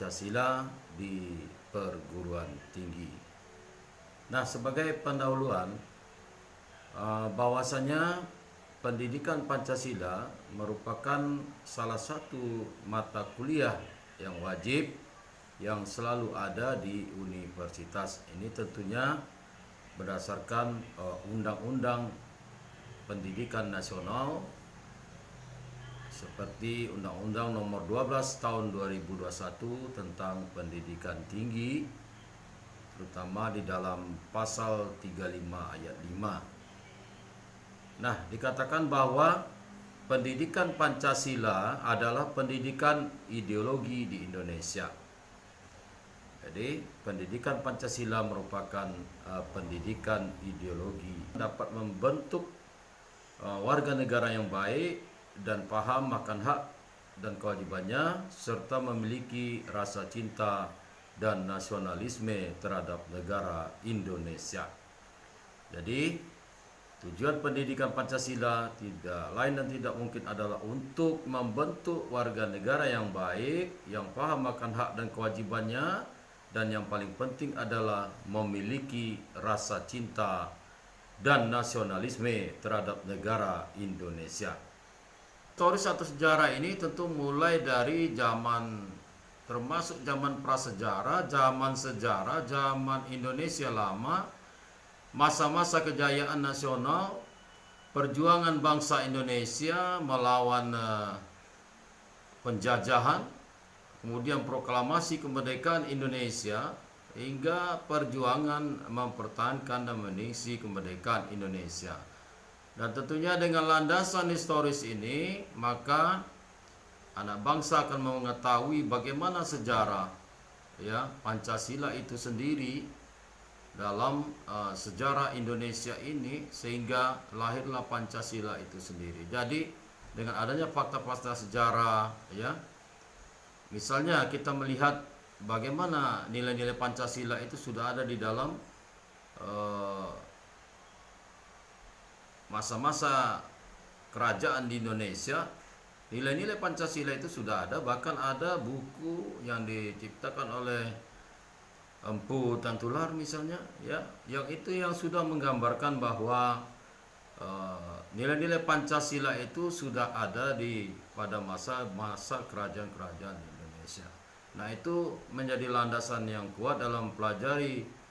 Pancasila di perguruan tinggi. Nah, sebagai pendahuluan, bahwasanya pendidikan Pancasila merupakan salah satu mata kuliah yang wajib yang selalu ada di universitas. Ini tentunya berdasarkan Undang-Undang Pendidikan Nasional seperti Undang-Undang Nomor 12 Tahun 2021 tentang pendidikan tinggi, terutama di dalam pasal 35 ayat 5. Nah, dikatakan bahwa pendidikan Pancasila adalah pendidikan ideologi di Indonesia. Jadi, pendidikan Pancasila merupakan pendidikan ideologi, dapat membentuk warga negara yang baik dan paham akan hak dan kewajibannya, serta memiliki rasa cinta dan nasionalisme terhadap negara Indonesia. Jadi, tujuan pendidikan Pancasila tidak lain dan tidak mungkin adalah untuk membentuk warga negara yang baik, yang paham akan hak dan kewajibannya, dan yang paling penting adalah memiliki rasa cinta dan nasionalisme terhadap negara Indonesia. Historis atau sejarah ini tentu mulai dari zaman, termasuk zaman prasejarah, zaman sejarah, zaman Indonesia lama, masa-masa kejayaan nasional, perjuangan bangsa Indonesia melawan penjajahan, kemudian proklamasi kemerdekaan Indonesia, hingga perjuangan mempertahankan dan meningisi kemerdekaan Indonesia. Dan tentunya dengan landasan historis ini, maka anak bangsa akan mengetahui bagaimana sejarah Pancasila itu sendiri dalam sejarah Indonesia ini, sehingga lahirlah Pancasila itu sendiri. Jadi dengan adanya fakta-fakta sejarah, misalnya kita melihat bagaimana nilai-nilai Pancasila itu sudah ada di dalam masa-masa kerajaan di Indonesia. Nilai-nilai Pancasila itu sudah ada, bahkan ada buku yang diciptakan oleh Empu Tantular misalnya, yang itu yang sudah menggambarkan bahwa nilai-nilai Pancasila itu sudah ada pada masa kerajaan-kerajaan di Indonesia. Nah, itu menjadi landasan yang kuat dalam pelajari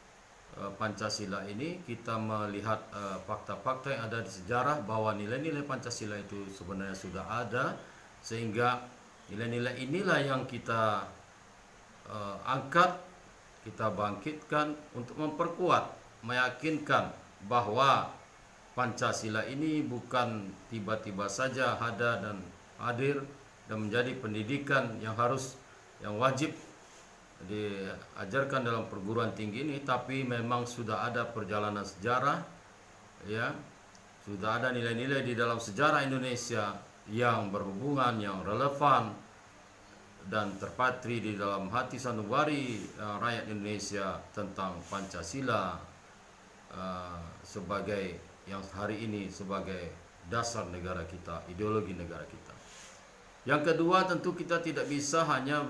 Pancasila ini. Kita melihat fakta-fakta yang ada di sejarah bahwa nilai-nilai Pancasila itu sebenarnya sudah ada, sehingga nilai-nilai inilah yang kita angkat, kita bangkitkan untuk memperkuat, meyakinkan bahwa Pancasila ini bukan tiba-tiba saja ada dan hadir dan menjadi pendidikan yang wajib diajarkan dalam perguruan tinggi ini, tapi memang sudah ada perjalanan sejarah, sudah ada nilai-nilai di dalam sejarah Indonesia yang berhubungan, yang relevan dan terpatri di dalam hati sanubari rakyat Indonesia tentang Pancasila sebagai yang hari ini sebagai dasar negara kita, ideologi negara kita. Yang kedua, tentu kita tidak bisa hanya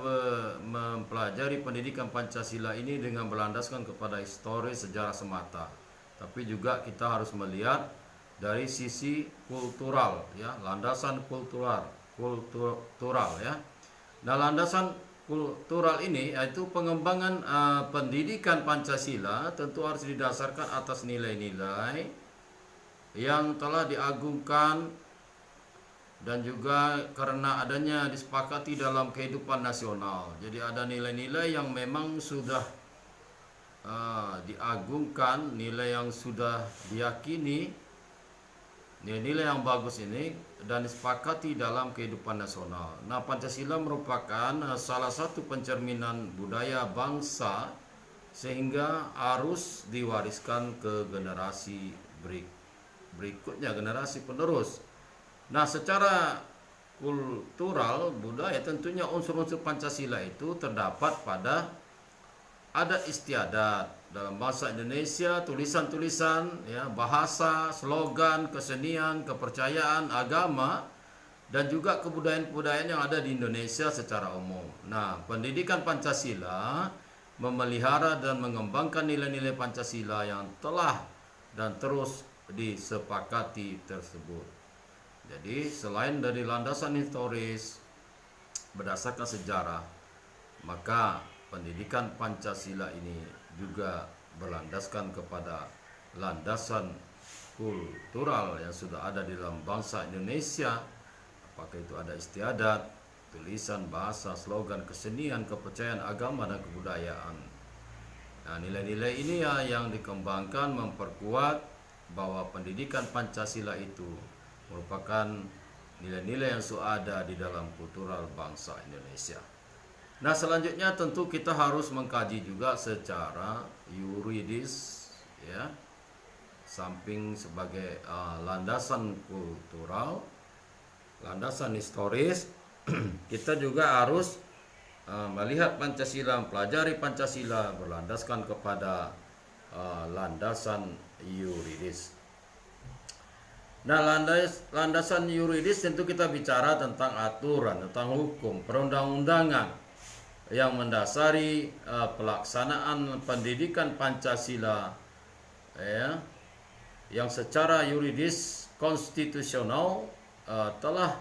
mempelajari pendidikan Pancasila ini dengan berlandaskan kepada historis sejarah semata, tapi juga kita harus melihat dari sisi kultural, landasan kultural. Nah, landasan kultural ini yaitu pengembangan pendidikan Pancasila tentu harus didasarkan atas nilai-nilai yang telah diagungkan dan juga karena adanya disepakati dalam kehidupan nasional. Jadi ada nilai-nilai yang memang sudah diagungkan, nilai yang sudah diyakini, nilai-nilai yang bagus ini dan disepakati dalam kehidupan nasional. Nah, Pancasila merupakan salah satu pencerminan budaya bangsa, sehingga harus diwariskan ke generasi berikutnya, generasi penerus. Nah, secara kultural budaya tentunya unsur-unsur Pancasila itu terdapat pada adat istiadat dalam bahasa Indonesia, tulisan-tulisan, bahasa, slogan, kesenian, kepercayaan, agama, dan juga kebudayaan-kebudayaan yang ada di Indonesia secara umum. Nah, pendidikan Pancasila memelihara dan mengembangkan nilai-nilai Pancasila yang telah dan terus disepakati tersebut. Jadi, selain dari landasan historis berdasarkan sejarah, maka pendidikan Pancasila ini juga berlandaskan kepada landasan kultural yang sudah ada di dalam bangsa Indonesia. Apakah itu ada istiadat, tulisan, bahasa, slogan, kesenian, kepercayaan agama, dan kebudayaan. Nah, nilai-nilai ini ya yang dikembangkan memperkuat bahwa pendidikan Pancasila itu merupakan nilai-nilai yang sudah ada di dalam kultural bangsa Indonesia. Nah, selanjutnya tentu kita harus mengkaji juga secara yuridis, ya, samping sebagai landasan kultural, landasan historis, kita juga harus melihat Pancasila, mempelajari Pancasila berlandaskan kepada landasan yuridis. Nah, landasan yuridis tentu kita bicara tentang aturan, tentang hukum, perundang-undangan yang mendasari pelaksanaan pendidikan Pancasila, ya, yang secara yuridis konstitusional telah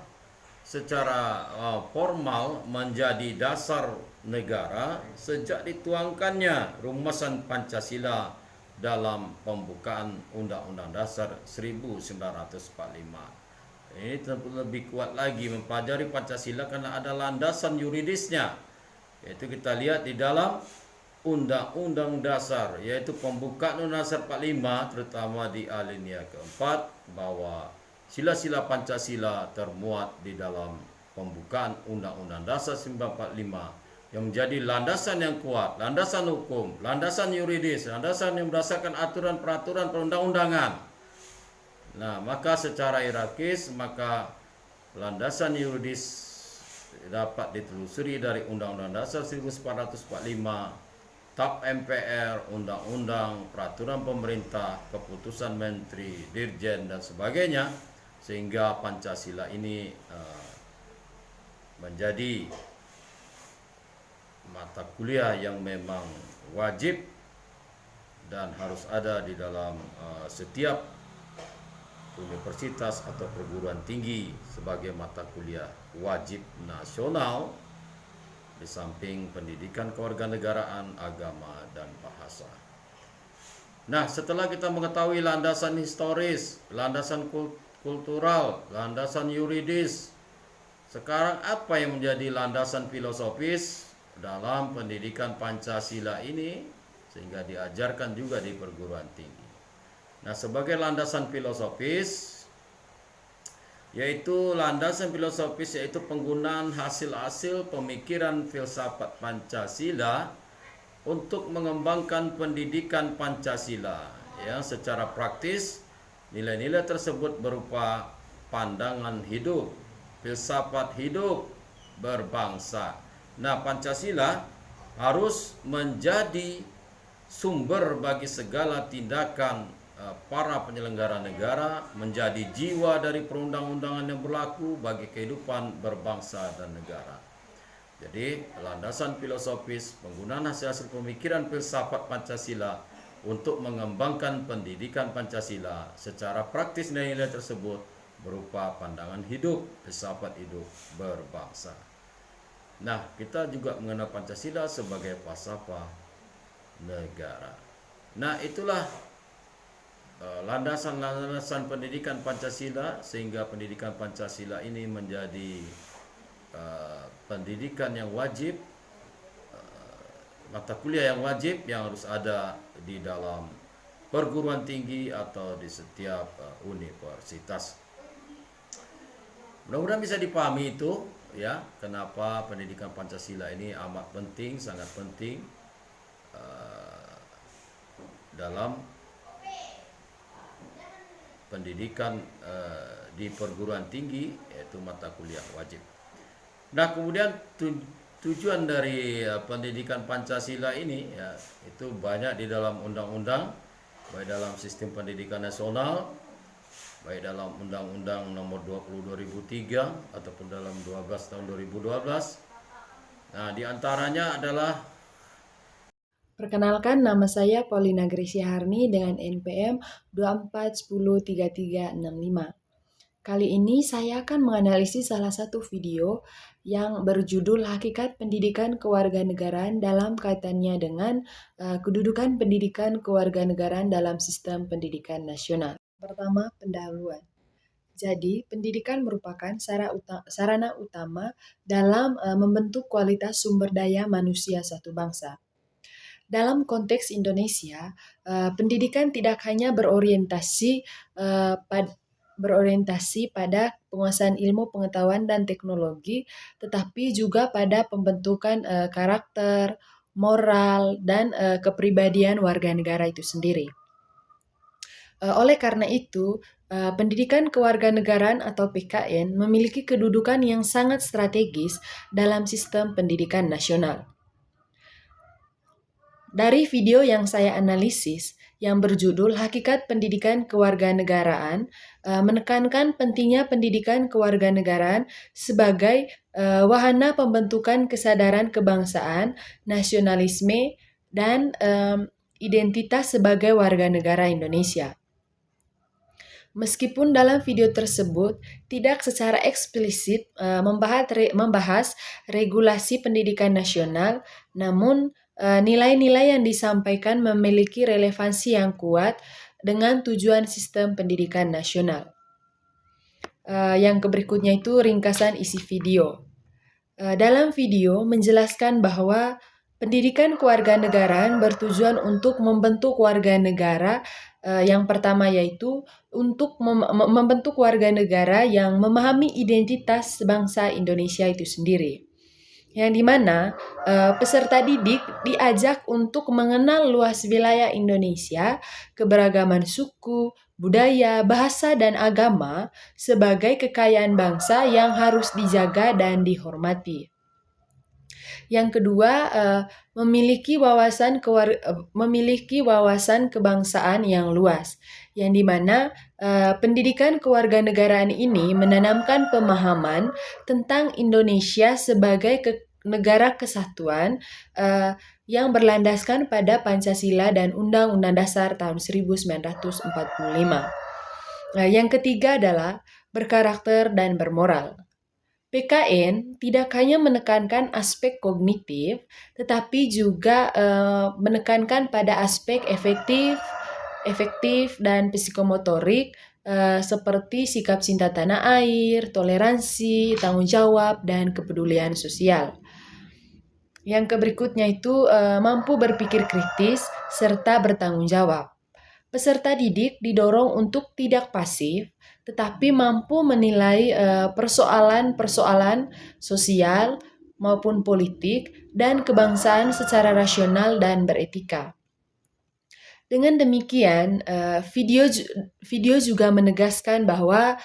secara formal menjadi dasar negara sejak dituangkannya rumusan Pancasila dalam pembukaan Undang-Undang Dasar 1945. Ini tentu lebih kuat lagi mempelajari Pancasila karena ada landasan yuridisnya, yaitu kita lihat di dalam Undang-Undang Dasar, yaitu pembukaan Undang-Undang Dasar 45, terutama di alinea keempat, bahwa sila-sila Pancasila termuat di dalam pembukaan Undang-Undang Dasar 1945 yang menjadi landasan yang kuat, landasan hukum, landasan yuridis, landasan yang berdasarkan aturan peraturan perundang-undangan. Nah, maka secara hierarkis maka landasan yuridis dapat ditelusuri dari Undang-Undang Dasar 1945, TAP MPR, undang-undang, peraturan pemerintah, keputusan menteri, dirjen, dan sebagainya, sehingga Pancasila ini menjadi mata kuliah yang memang wajib dan harus ada di dalam setiap universitas atau perguruan tinggi sebagai mata kuliah wajib nasional, di samping pendidikan kewarganegaraan, agama, dan bahasa. Nah, setelah kita mengetahui landasan historis, landasan kultural, landasan yuridis, sekarang apa yang menjadi landasan filosofis dalam pendidikan Pancasila ini sehingga diajarkan juga di perguruan tinggi. Nah, sebagai landasan filosofis, yaitu landasan filosofis yaitu penggunaan hasil-hasil pemikiran filsafat Pancasila untuk mengembangkan pendidikan Pancasila, ya, secara praktis. Nilai-nilai tersebut berupa pandangan hidup, filsafat hidup berbangsa. Nah, Pancasila harus menjadi sumber bagi segala tindakan para penyelenggara negara, menjadi jiwa dari perundang-undangan yang berlaku bagi kehidupan berbangsa dan negara. Jadi, landasan filosofis penggunaan hasil-hasil pemikiran filsafat Pancasila untuk mengembangkan pendidikan Pancasila. Secara praktis nilai-nilai tersebut berupa pandangan hidup, filsafat hidup berbangsa. Nah, kita juga mengenal Pancasila sebagai falsafah negara. Nah, itulah landasan-landasan pendidikan Pancasila, sehingga pendidikan Pancasila ini menjadi pendidikan yang wajib, mata kuliah yang wajib yang harus ada di dalam perguruan tinggi atau di setiap universitas. Mudah-mudahan bisa dipahami itu, ya, kenapa pendidikan Pancasila ini amat penting, sangat penting dalam pendidikan di perguruan tinggi, yaitu mata kuliah wajib. Nah, kemudian tujuan dari pendidikan Pancasila ini, ya, itu banyak di dalam undang-undang, baik dalam sistem pendidikan nasional, baik dalam Undang-Undang Nomor 20 2003 ataupun dalam 12 tahun 2012. Nah, di antaranya adalah Perkenalkan, nama saya Paulina Gracia Harni dengan NPM 24103365. Kali ini saya akan menganalisis salah satu video yang berjudul Hakikat Pendidikan Kewarganegaraan dalam kaitannya dengan kedudukan pendidikan kewarganegaraan dalam sistem pendidikan nasional. Pertama, pendahuluan. Jadi, pendidikan merupakan sarana utama dalam membentuk kualitas sumber daya manusia satu bangsa. Dalam konteks Indonesia, pendidikan tidak hanya berorientasi pada penguasaan ilmu pengetahuan dan teknologi, tetapi juga pada pembentukan karakter, moral, dan kepribadian warga negara itu sendiri. Oleh karena itu, pendidikan kewarganegaraan atau PKN memiliki kedudukan yang sangat strategis dalam sistem pendidikan nasional. Dari video yang saya analisis yang berjudul Hakikat Pendidikan Kewarganegaraan, menekankan pentingnya pendidikan kewarganegaraan sebagai wahana pembentukan kesadaran kebangsaan, nasionalisme, dan identitas sebagai warga negara Indonesia. Meskipun dalam video tersebut tidak secara eksplisit membahas regulasi pendidikan nasional, namun nilai-nilai yang disampaikan memiliki relevansi yang kuat dengan tujuan sistem pendidikan nasional. Yang berikutnya itu ringkasan isi video. Dalam video menjelaskan bahwa pendidikan kewarganegaraan bertujuan untuk membentuk warga negara. Yang pertama yaitu untuk membentuk warga negara yang memahami identitas bangsa Indonesia itu sendiri. Yang dimana peserta didik diajak untuk mengenal luas wilayah Indonesia, keberagaman suku, budaya, bahasa, dan agama sebagai kekayaan bangsa yang harus dijaga dan dihormati. Yang kedua, memiliki wawasan kebangsaan yang luas, yang dimana pendidikan kewarganegaraan ini menanamkan pemahaman tentang Indonesia sebagai negara kesatuan yang berlandaskan pada Pancasila dan Undang-Undang Dasar tahun 1945. Yang ketiga adalah berkarakter dan bermoral. PKN tidak hanya menekankan aspek kognitif, tetapi juga menekankan pada aspek efektif dan psikomotorik seperti sikap cinta tanah air, toleransi, tanggung jawab, dan kepedulian sosial. Yang berikutnya itu mampu berpikir kritis serta bertanggung jawab. Peserta didik didorong untuk tidak pasif, tetapi mampu menilai persoalan-persoalan sosial maupun politik dan kebangsaan secara rasional dan beretika. Dengan demikian, video juga menegaskan bahwa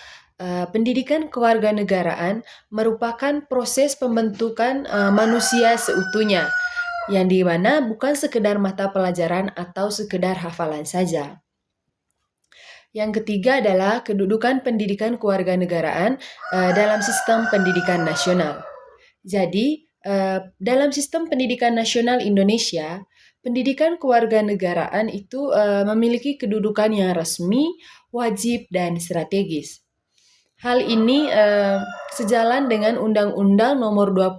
pendidikan kewarganegaraan merupakan proses pembentukan manusia seutuhnya, yang di mana bukan sekedar mata pelajaran atau sekedar hafalan saja. Yang ketiga adalah kedudukan pendidikan kewarganegaraan dalam sistem pendidikan nasional. Jadi, dalam sistem pendidikan nasional Indonesia, pendidikan kewarganegaraan itu memiliki kedudukan yang resmi, wajib, dan strategis. Hal ini sejalan dengan Undang-Undang Nomor 20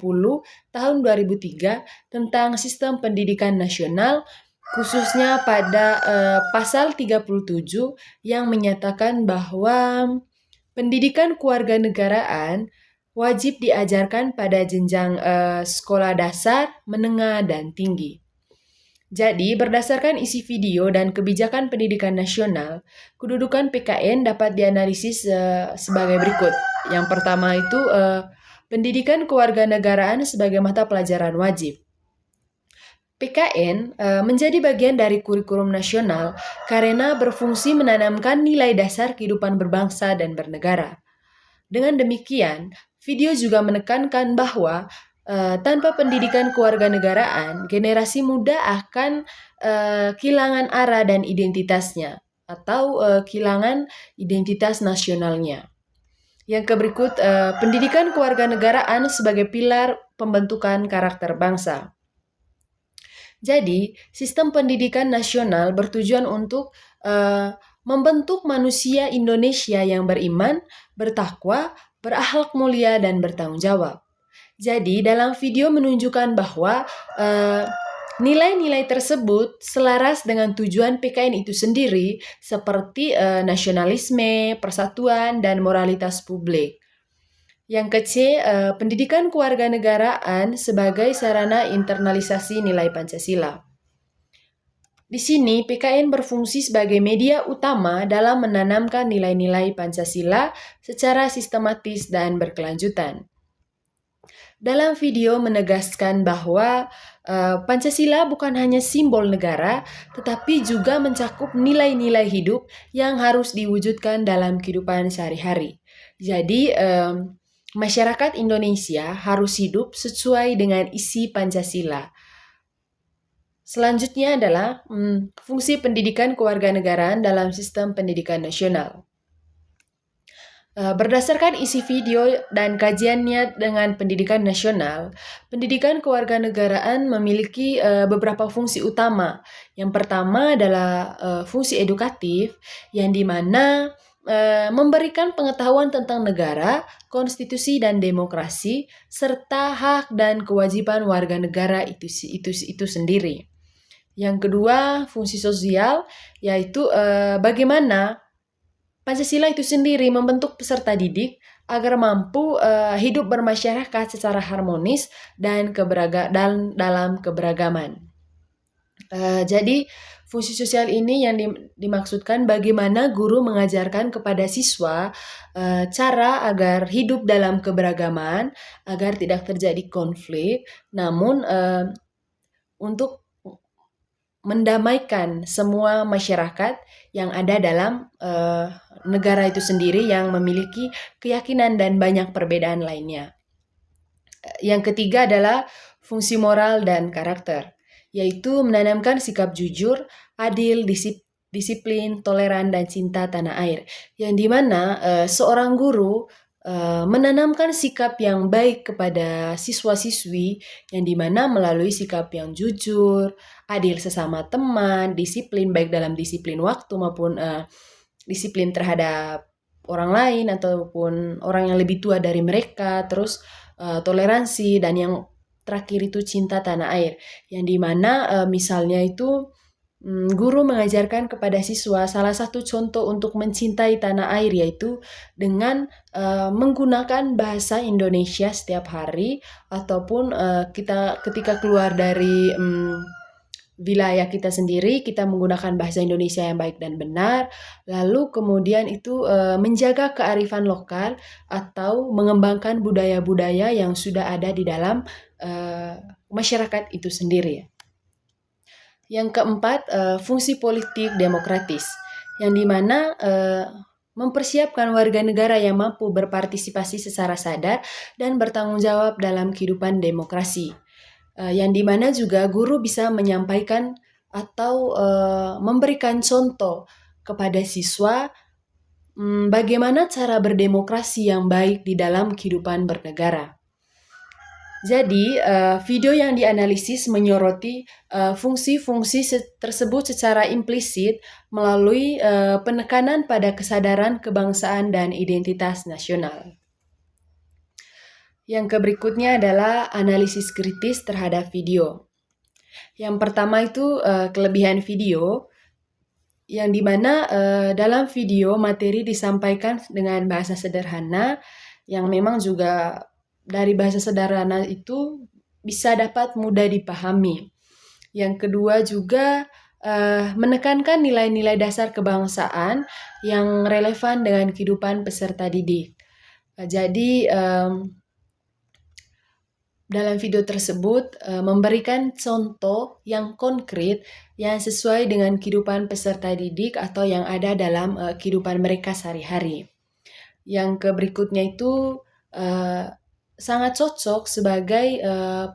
Tahun 2003 tentang Sistem Pendidikan Nasional, khususnya pada pasal 37 yang menyatakan bahwa pendidikan kewarganegaraan wajib diajarkan pada jenjang sekolah dasar, menengah, dan tinggi. Jadi, berdasarkan isi video dan kebijakan pendidikan nasional, kedudukan PKN dapat dianalisis sebagai berikut. Yang pertama itu pendidikan kewarganegaraan sebagai mata pelajaran wajib. PKN menjadi bagian dari kurikulum nasional karena berfungsi menanamkan nilai dasar kehidupan berbangsa dan bernegara. Dengan demikian, video juga menekankan bahwa tanpa pendidikan kewarganegaraan, generasi muda akan kehilangan arah dan identitasnya. atau kehilangan identitas nasionalnya. Yang berikut, pendidikan kewarganegaraan sebagai pilar pembentukan karakter bangsa. Jadi, sistem pendidikan nasional bertujuan untuk membentuk manusia Indonesia yang beriman, bertakwa, berakhlak mulia, dan bertanggung jawab. Jadi, dalam video menunjukkan bahwa nilai-nilai tersebut selaras dengan tujuan PKN itu sendiri, seperti nasionalisme, persatuan, dan moralitas publik. Yang ke-C, pendidikan kewarganegaraan sebagai sarana internalisasi nilai Pancasila. Di sini, PKN berfungsi sebagai media utama dalam menanamkan nilai-nilai Pancasila secara sistematis dan berkelanjutan. Dalam video menegaskan bahwa Pancasila bukan hanya simbol negara, tetapi juga mencakup nilai-nilai hidup yang harus diwujudkan dalam kehidupan sehari-hari. Jadi, masyarakat Indonesia harus hidup sesuai dengan isi Pancasila. Selanjutnya adalah fungsi pendidikan kewarganegaraan dalam sistem pendidikan nasional. Berdasarkan isi video dan kajiannya dengan pendidikan nasional, pendidikan kewarganegaraan memiliki beberapa fungsi utama. Yang pertama adalah fungsi edukatif, yang dimana memberikan pengetahuan tentang negara, konstitusi dan demokrasi, serta hak dan kewajiban warga negara itu sendiri. Yang kedua, fungsi sosial, yaitu bagaimana Pancasila itu sendiri membentuk peserta didik agar mampu hidup bermasyarakat secara harmonis dan dalam keberagaman. Jadi, fungsi sosial ini yang dimaksudkan bagaimana guru mengajarkan kepada siswa cara agar hidup dalam keberagaman, agar tidak terjadi konflik, namun untuk mendamaikan semua masyarakat yang ada dalam negara itu sendiri yang memiliki keyakinan dan banyak perbedaan lainnya. Yang ketiga adalah fungsi moral dan karakter, yaitu menanamkan sikap jujur, adil, disiplin, toleran, dan cinta tanah air. Yang dimana seorang guru menanamkan sikap yang baik kepada siswa-siswi, yang dimana melalui sikap yang jujur, adil sesama teman, disiplin baik dalam disiplin waktu maupun disiplin terhadap orang lain ataupun orang yang lebih tua dari mereka, terus toleransi, dan yang terakhir itu cinta tanah air, yang dimana misalnya itu guru mengajarkan kepada siswa salah satu contoh untuk mencintai tanah air yaitu dengan menggunakan bahasa Indonesia setiap hari, ataupun kita ketika keluar dari wilayah kita sendiri, kita menggunakan bahasa Indonesia yang baik dan benar, lalu kemudian itu menjaga kearifan lokal atau mengembangkan budaya-budaya yang sudah ada di dalam masyarakat itu sendiri. Yang keempat, fungsi politik demokratis, yang dimana mempersiapkan warga negara yang mampu berpartisipasi secara sadar dan bertanggung jawab dalam kehidupan demokrasi. Yang dimana juga guru bisa menyampaikan atau memberikan contoh kepada siswa bagaimana cara berdemokrasi yang baik di dalam kehidupan bernegara. Jadi, video yang dianalisis menyoroti fungsi-fungsi tersebut secara implisit melalui penekanan pada kesadaran kebangsaan dan identitas nasional. Yang berikutnya adalah analisis kritis terhadap video. Yang pertama itu kelebihan video, yang dimana dalam video materi disampaikan dengan bahasa sederhana, yang memang juga dari bahasa sederhana itu bisa dapat mudah dipahami. Yang kedua juga menekankan nilai-nilai dasar kebangsaan yang relevan dengan kehidupan peserta didik. Jadi dalam video tersebut memberikan contoh yang konkret yang sesuai dengan kehidupan peserta didik atau yang ada dalam kehidupan mereka sehari-hari. Yang berikutnya itu sangat cocok sebagai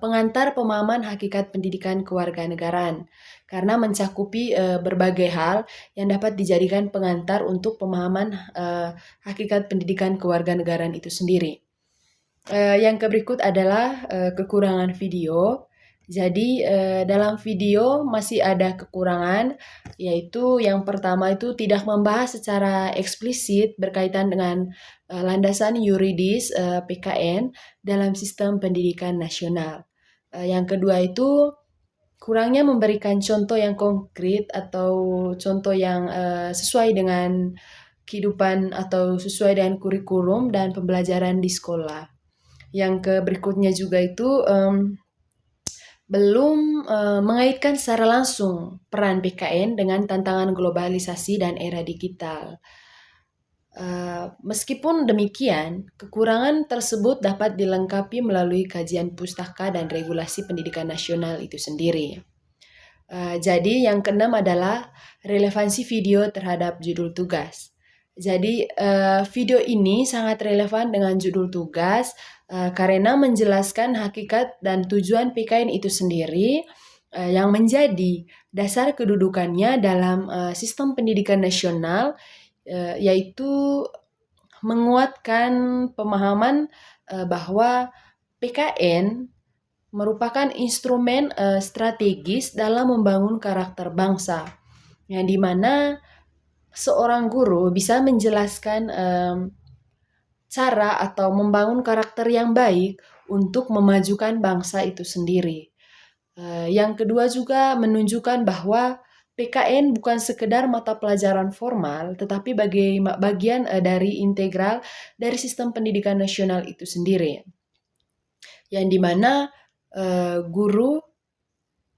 pengantar pemahaman hakikat pendidikan kewarganegaraan karena mencakupi berbagai hal yang dapat dijadikan pengantar untuk pemahaman hakikat pendidikan kewarganegaraan itu sendiri. Yang berikut adalah kekurangan video. Jadi dalam video masih ada kekurangan, yaitu yang pertama itu tidak membahas secara eksplisit berkaitan dengan landasan yuridis PKN dalam sistem pendidikan nasional. Yang kedua itu kurangnya memberikan contoh yang konkret atau contoh yang sesuai dengan kehidupan atau sesuai dengan kurikulum dan pembelajaran di sekolah. Yang berikutnya juga itu belum mengaitkan secara langsung peran PKN dengan tantangan globalisasi dan era digital. Meskipun demikian, kekurangan tersebut dapat dilengkapi melalui kajian pustaka dan regulasi pendidikan nasional itu sendiri. Jadi yang keenam adalah relevansi video terhadap judul tugas. Jadi video ini sangat relevan dengan judul tugas karena menjelaskan hakikat dan tujuan PKN itu sendiri yang menjadi dasar kedudukannya dalam sistem pendidikan nasional, yaitu menguatkan pemahaman bahwa PKN merupakan instrumen strategis dalam membangun karakter bangsa, yang dimana seorang guru bisa menjelaskan cara atau membangun karakter yang baik untuk memajukan bangsa itu sendiri. Yang kedua juga menunjukkan bahwa PKN bukan sekedar mata pelajaran formal, tetapi bagian dari integral dari sistem pendidikan nasional itu sendiri. Yang dimana guru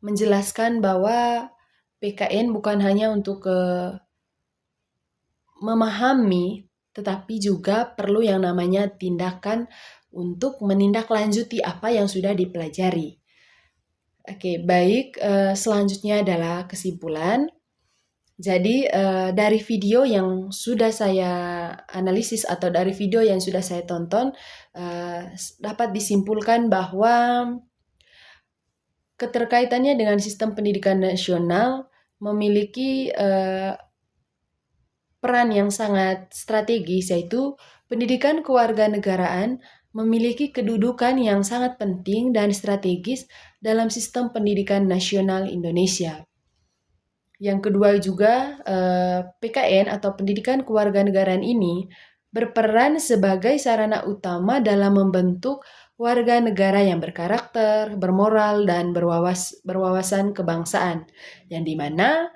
menjelaskan bahwa PKN bukan hanya untuk memahami, tetapi juga perlu yang namanya tindakan untuk menindaklanjuti apa yang sudah dipelajari. Oke, baik. Selanjutnya adalah kesimpulan. Jadi dari video yang sudah saya analisis atau dari video yang sudah saya tonton, dapat disimpulkan bahwa keterkaitannya dengan sistem pendidikan nasional memiliki peran yang sangat strategis, yaitu pendidikan kewarganegaraan memiliki kedudukan yang sangat penting dan strategis dalam sistem pendidikan nasional Indonesia. Yang kedua juga, PKN atau pendidikan kewarganegaraan ini berperan sebagai sarana utama dalam membentuk warga negara yang berkarakter, bermoral, dan berwawasan kebangsaan, yang dimana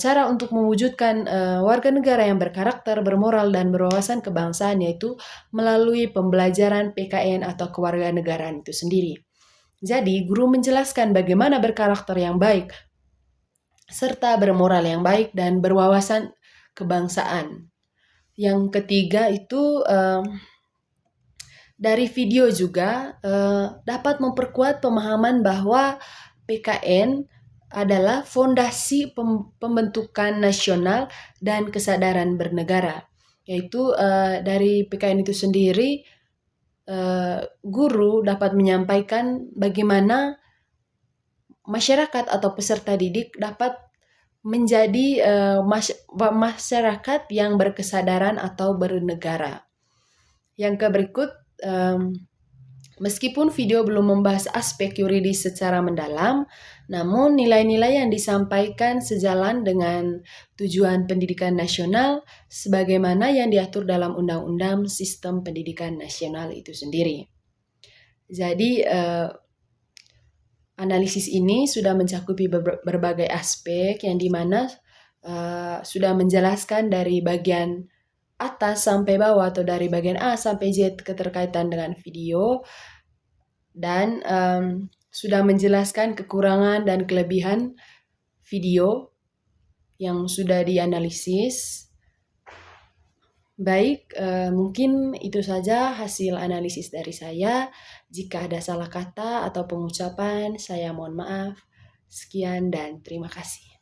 cara untuk mewujudkan warga negara yang berkarakter, bermoral, dan berwawasan kebangsaan yaitu melalui pembelajaran PKN atau kewarganegaraan itu sendiri. Jadi, guru menjelaskan bagaimana berkarakter yang baik, serta bermoral yang baik dan berwawasan kebangsaan. Yang ketiga itu dari video juga dapat memperkuat pemahaman bahwa PKN adalah fondasi pembentukan nasional dan kesadaran bernegara. Yaitu dari PKN itu sendiri, guru dapat menyampaikan bagaimana masyarakat atau peserta didik dapat menjadi masyarakat yang berkesadaran atau bernegara. Yang berikut, meskipun video belum membahas aspek yuridis secara mendalam, namun nilai-nilai yang disampaikan sejalan dengan tujuan pendidikan nasional sebagaimana yang diatur dalam Undang-Undang Sistem Pendidikan Nasional itu sendiri. Jadi, analisis ini sudah mencakupi berbagai aspek yang dimana sudah menjelaskan dari bagian atas sampai bawah atau dari bagian A sampai Z keterkaitan dengan video, dan sudah menjelaskan kekurangan dan kelebihan video yang sudah dianalisis. Baik, mungkin itu saja hasil analisis dari saya. Jika ada salah kata atau pengucapan, saya mohon maaf. Sekian dan terima kasih.